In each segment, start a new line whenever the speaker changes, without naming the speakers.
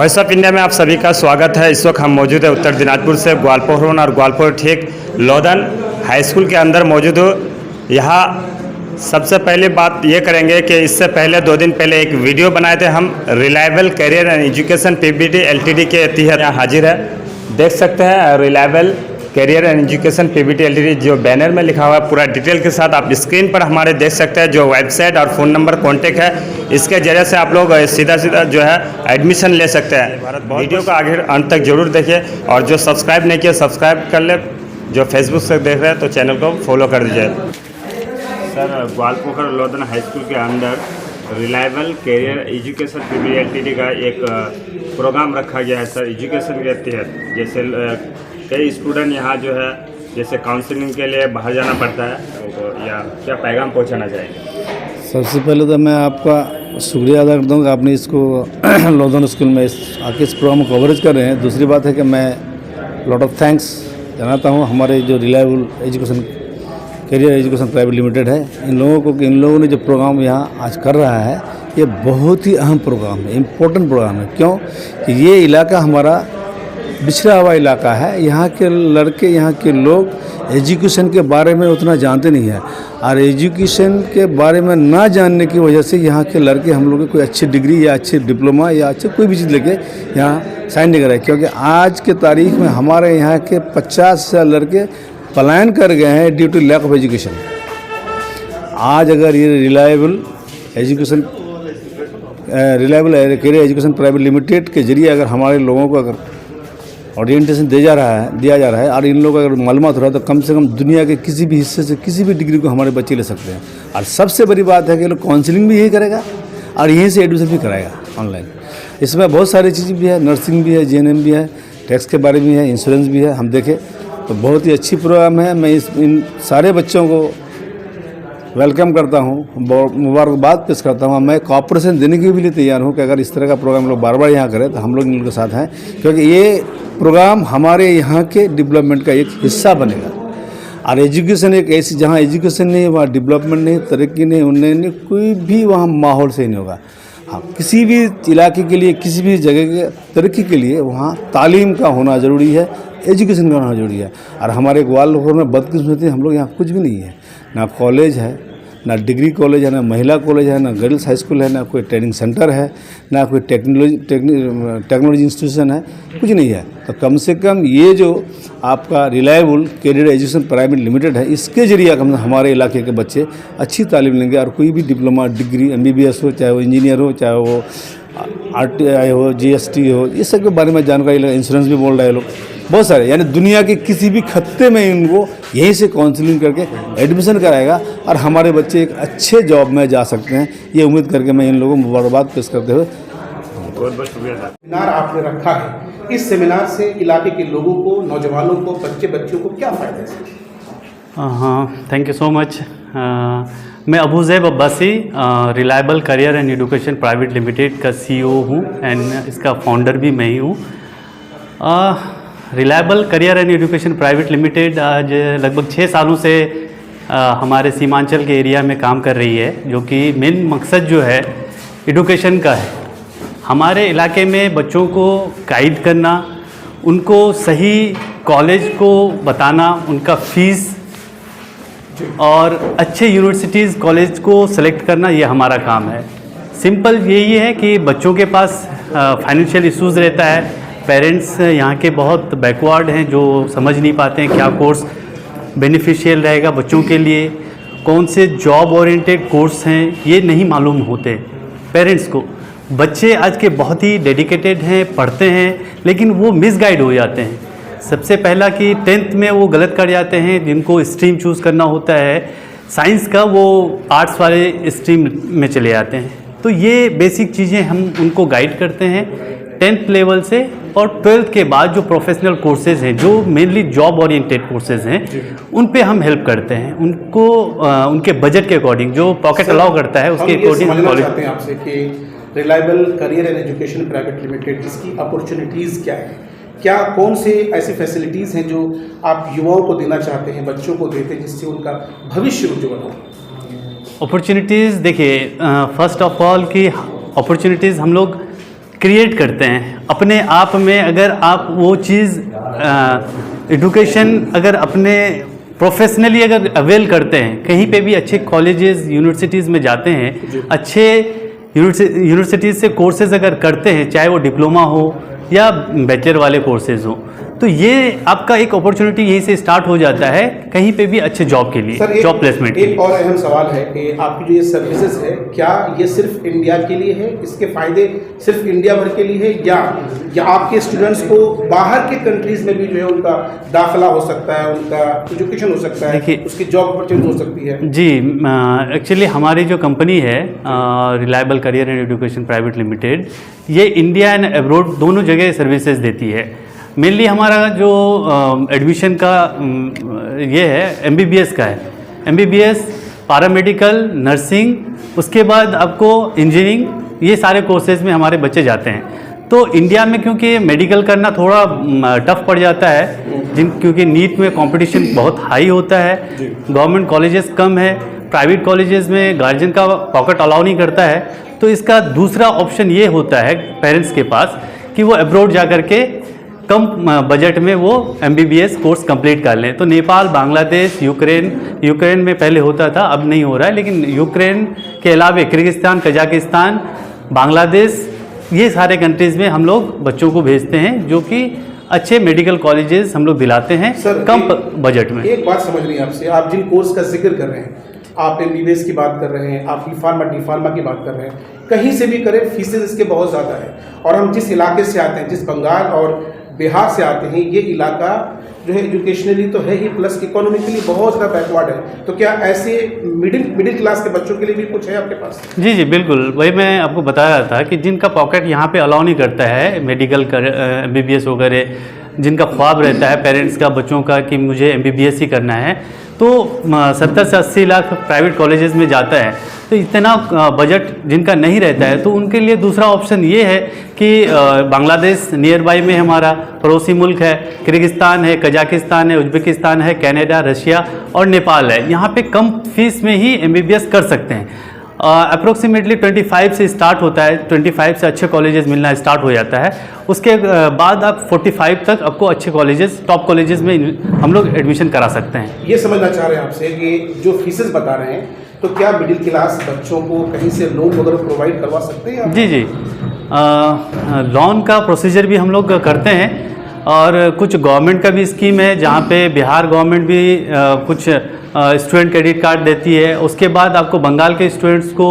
Voice of India में आप सभी का स्वागत है। इस वक्त हम मौजूद है उत्तर दिनाजपुर से ग्वालपोर रोड और ग्वालपोर ठीक लोधन हाई स्कूल के अंदर मौजूद हूँ। यहाँ सबसे पहले बात ये करेंगे कि इससे पहले 2 दिन पहले एक वीडियो बनाए थे हम reliable career and education PBT LTD के तहत यहाँ हाजिर है। देख सकते हैं reliable career and education PBT LTD जो बैनर में लिखा हुआ है पूरा डिटेल के साथ आप स्क्रीन पर हमारे देख सकते हैं। जो वेबसाइट और फ़ोन नंबर कॉन्टेक्ट है इसके जरिए से आप लोग सीधा जो है एडमिशन ले सकते हैं। वीडियो को आगे अंत तक जरूर देखिए और जो सब्सक्राइब नहीं किया सब्सक्राइब कर ले। जो फेसबुक से देख रहे हैं तो चैनल को फॉलो कर दीजिए। सर ग्वालपोखर लोधन हाई स्कूल के अंदर reliable Career education PBT LTD का एक प्रोग्राम रखा गया है सर एजुकेशन के तहत। जैसे कई स्टूडेंट यहाँ जो है जैसे काउंसलिंग के लिए बाहर जाना पड़ता है तो या क्या पैगाम पहुँचाना चाहेंगे?
सबसे पहले तो मैं आपका शुक्रिया अदा करता हूँ कि आपने इसको लोधन स्कूल में आके इस प्रोग्राम को कवरेज कर रहे हैं। दूसरी बात है कि मैं लॉट ऑफ थैंक्स जनाता हूँ हमारे जो reliable education career Education private limited है इन लोगों को कि इन लोगों ने जो प्रोग्राम यहाँ आज कर रहा है ये बहुत ही अहम प्रोग्राम है, इम्पोर्टेंट प्रोग्राम है। क्यों कि ये इलाका हमारा पिछड़ा हुआ इलाका है। यहाँ के लड़के यहाँ के लोग एजुकेशन के बारे में उतना जानते नहीं हैं और एजुकेशन के बारे में ना जानने की वजह से यहाँ के लड़के हम लोग कोई अच्छी डिग्री या अच्छी डिप्लोमा या अच्छी कोई भी चीज़ लेके यहाँ साइन नहीं कर रहे। क्योंकि आज के तारीख में हमारे यहाँ के 50 लड़के पलायन कर गए हैं due to lack of education. आज अगर ये Reliable Career Education private Limited के जरिए अगर हमारे लोगों को अगर ओरिएंटेशन दिया जा रहा है और इन लोगों का अगर मालूमात हो रहा है तो कम से कम दुनिया के किसी भी हिस्से से किसी भी डिग्री को हमारे बच्चे ले सकते हैं। और सबसे बड़ी बात है कि लोग काउंसलिंग भी यही करेगा और यहीं से एडमिशन भी कराएगा ऑनलाइन। इसमें बहुत सारी चीज़ें भी है, नर्सिंग भी है, जीएनएम भी है, टैक्स के बारे में है, इंश्योरेंस भी है। हम देखें तो बहुत ही अच्छी प्रोग्राम है। मैं इन सारे बच्चों को वेलकम करता हूँ, मुबारकबाद पेश करता हूँ। मैं कॉपरेशन देने के लिए तैयार हूँ कि अगर इस तरह का प्रोग्राम लोग बार बार यहाँ करें तो हम लोग इनके साथ हैं। क्योंकि ये प्रोग्राम हमारे यहाँ के डेवलपमेंट का एक हिस्सा बनेगा। और एजुकेशन एक ऐसी जहाँ एजुकेशन नहीं है वहाँ डेवलपमेंट नहीं, तरक्की नहीं, उन्नयन नहीं, कोई भी वहाँ माहौल से नहीं होगा। हाँ, किसी भी इलाके के लिए किसी भी जगह के तरक्की के लिए वहाँ तालीम का होना ज़रूरी है, एजुकेशन का होना ज़रूरी है। और हमारे ग्वालपोर में बदकिस्मती हम लोग यहाँ कुछ भी नहीं है, ना कॉलेज है, ना डिग्री कॉलेज है, ना महिला कॉलेज है, ना गर्ल्स हाई स्कूल है, ना कोई ट्रेनिंग सेंटर है, ना कोई टेक्नोलॉजी इंस्टीट्यूशन है, कुछ नहीं है। तो कम से कम ये जो आपका reliable Career Education private limited है इसके जरिए हमारे इलाके के बच्चे अच्छी तालीम लेंगे और कोई भी डिप्लोमा डिग्री MBBS हो, चाहे वो इंजीनियर हो, चाहे वो RTI हो, GST हो, इस सब के बारे में जानकारी लगा। इंश्योरेंस भी बोल रहे हैं लोग बहुत सारे, यानी दुनिया के किसी भी खत्ते में इनको यहीं से काउंसलिंग करके एडमिशन कराएगा और हमारे बच्चे एक अच्छे जॉब में जा सकते हैं। ये उम्मीद करके मैं इन लोगों को मुबारकबाद पेश करते हुए
बहुत बहुत शुक्रिया।
सेमिनार आपने रखा है, इस सेमिनार से इलाके के लोगों को, नौजवानों को, बच्चों को क्या फ़ायदा है?
हाँ, थैंक यू सो मच। मैं Abu Zaib Abbasi reliable career and education private limited का CEO हूँ एंड इसका फाउंडर भी मैं ही हूँ। Reliable career and education private limited आज लगभग 6 सालों से हमारे सीमांचल के एरिया में काम कर रही है, जो कि मेन मकसद जो है एजुकेशन का है। हमारे इलाके में बच्चों को गाइड करना, उनको सही कॉलेज को बताना, उनका फीस और अच्छे यूनिवर्सिटीज़ कॉलेज को सेलेक्ट करना, ये हमारा काम है। सिंपल यही है कि बच्चों के पास फाइनेंशियल इश्यूज़ रहता है, पेरेंट्स यहाँ के बहुत बैकवर्ड हैं जो समझ नहीं पाते हैं क्या कोर्स बेनिफिशियल रहेगा बच्चों के लिए, कौन से जॉब ओरिएंटेड कोर्स हैं ये नहीं मालूम होते पेरेंट्स को। बच्चे आज के बहुत ही डेडिकेटेड हैं, पढ़ते हैं, लेकिन वो मिसगाइड हो जाते हैं। सबसे पहला कि 10th में वो गलत कर जाते हैं, जिनको स्ट्रीम चूज़ करना होता है साइंस का, वो आर्ट्स वाले स्ट्रीम में चले जाते हैं। तो ये बेसिक चीज़ें हम उनको गाइड करते हैं 10th लेवल से। और 12th के बाद जो प्रोफेशनल कोर्सेज़ हैं, जो मेनली जॉब ओरिएंटेड कोर्सेज़ हैं, उन पे हम हेल्प करते हैं उनको उनके बजट के अकॉर्डिंग, जो पॉकेट अलाउ करता है उसके अकॉर्डिंग।
हम समझना चाहते हैं आपसे कि reliable career and education private limited इसकी अपॉर्चुनिटीज़ क्या है? क्या कौन से ऐसी फैसिलिटीज़ हैं जो आप युवाओं को देना चाहते हैं, बच्चों को देते हैं, जिससे उनका भविष्य उज्ज्वल हो?
अपॉर्चुनिटीज़ देखिए, फर्स्ट ऑफ ऑल कि अपॉर्चुनिटीज़ हम लोग क्रिएट करते हैं अपने आप में। अगर आप वो चीज़ एजुकेशन अगर अपने प्रोफेशनली अगर अवेल करते हैं, कहीं पे भी अच्छे कॉलेजेस यूनिवर्सिटीज़ में जाते हैं, अच्छे यूनिवर्सिटीज़ से कोर्सेज अगर करते हैं, चाहे वो डिप्लोमा हो या बैचलर वाले कोर्सेज हो, तो ये आपका एक अपॉर्चुनिटी यहीं से स्टार्ट हो जाता है कहीं पे भी अच्छे जॉब के लिए, जॉब प्लेसमेंट के लिए।
एक और अहम सवाल है कि आपकी जो ये सर्विसेज है, क्या ये सिर्फ इंडिया के लिए है, इसके फायदे सिर्फ इंडिया भर के लिए है, या आपके स्टूडेंट्स को बाहर के कंट्रीज में भी जो है उनका दाखिला हो सकता है, उनका एजुकेशन हो सकता है, उसकी जॉब अपॉर्चुनिटी हो सकती है?
जी, एक्चुअली हमारी जो कंपनी है reliable career and education private limited, ये इंडिया एंड अब्रॉड दोनों जगह सर्विसेज देती है। मेनली हमारा जो एडमिशन का ये है MBBS का है, MBBS, पैरामेडिकल, नर्सिंग, उसके बाद आपको इंजीनियरिंग, ये सारे कोर्सेज में हमारे बच्चे जाते हैं। तो इंडिया में क्योंकि मेडिकल करना थोड़ा टफ पड़ जाता है, क्योंकि नीट में कंपटीशन बहुत हाई होता है, गवर्नमेंट कॉलेजेस कम है, प्राइवेट कॉलेजेस में गार्जियन का पॉकेट अलाउ नहीं करता है, तो इसका दूसरा ऑप्शन ये होता है पेरेंट्स के पास कि वो अब्रॉड जा कर के कम बजट में वो MBBS कोर्स कंप्लीट कर लें। तो नेपाल, बांग्लादेश, यूक्रेन में पहले होता था, अब नहीं हो रहा है, लेकिन यूक्रेन के अलावा किर्गिस्तान, कजाकिस्तान, बांग्लादेश, ये सारे कंट्रीज़ में हम लोग बच्चों को भेजते हैं, जो कि अच्छे मेडिकल कॉलेजेस हम लोग दिलाते हैं कम बजट में।
एक बात समझ रही है आपसे, आप जिन कोर्स का जिक्र कर रहे हैं, आप MBBS की बात कर रहे हैं, आप डी फार्मा की बात कर रहे हैं, कहीं से भी करें फीसेज इसके बहुत ज़्यादा है। और हम जिस इलाके से आते हैं, जिस बंगाल और बिहार से आते हैं, ये इलाका जो है एजुकेशनली तो है ही, प्लस इकोनॉमिकली बहुत ज़्यादा बैकवर्ड है। तो क्या ऐसे मिडिल क्लास के बच्चों के लिए भी कुछ है आपके पास? जी
बिल्कुल, वही मैं आपको बता रहा था कि जिनका पॉकेट यहाँ पे अलाउ नहीं करता है मेडिकल MBBS वगैरह, जिनका ख्वाब रहता है पेरेंट्स का, बच्चों का, कि मुझे MBBS ही करना है, तो 70 से 80 लाख प्राइवेट कॉलेजेस में जाता है। तो इतना बजट जिनका नहीं रहता है, तो उनके लिए दूसरा ऑप्शन ये है कि बांग्लादेश नियर बाई में हमारा पड़ोसी मुल्क है, किर्गिस्तान है, कजाकिस्तान है, उज्बेकिस्तान है, कनाडा, रशिया और नेपाल है। यहाँ पे कम फीस में ही MBBS कर सकते हैं। अप्रोक्सीमेटली 25 से स्टार्ट होता है, 25 से अच्छे कॉलेजेस मिलना स्टार्ट हो जाता है। उसके बाद आप 45 तक आपको अच्छे कॉलेजेस, टॉप कॉलेजेस में हम लोग एडमिशन करा सकते हैं।
ये समझना चाह रहे हैं आपसे कि जो फीसेस बता रहे हैं, तो क्या मिडिल क्लास बच्चों को कहीं से लोन वगैरह प्रोवाइड करवा सकते हैं? जी,
लोन का प्रोसीजर भी हम लोग करते हैं, और कुछ गवर्नमेंट का भी स्कीम है, जहाँ पे बिहार गवर्नमेंट भी कुछ स्टूडेंट क्रेडिट कार्ड देती है। उसके बाद आपको बंगाल के स्टूडेंट्स को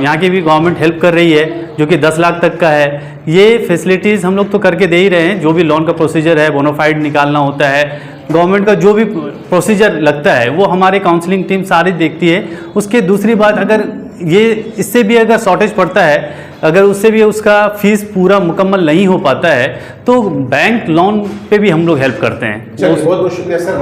यहाँ की भी गवर्नमेंट हेल्प कर रही है, जो कि 10 लाख तक का है। ये फैसिलिटीज़ हम लोग तो करके दे ही रहे हैं। जो भी लोन का प्रोसीजर है, बोनाफाइड निकालना होता है, गवर्नमेंट का जो भी प्रोसीजर लगता है, वो हमारे काउंसलिंग टीम सारी देखती है। उसके दूसरी बात, अगर ये इससे भी अगर शॉर्टेज पड़ता है, अगर उससे भी उसका फीस पूरा मुकम्मल नहीं हो पाता है, तो बैंक लोन पे भी हम लोग हेल्प करते हैं।
बहुत बहुत शुक्रिया सर।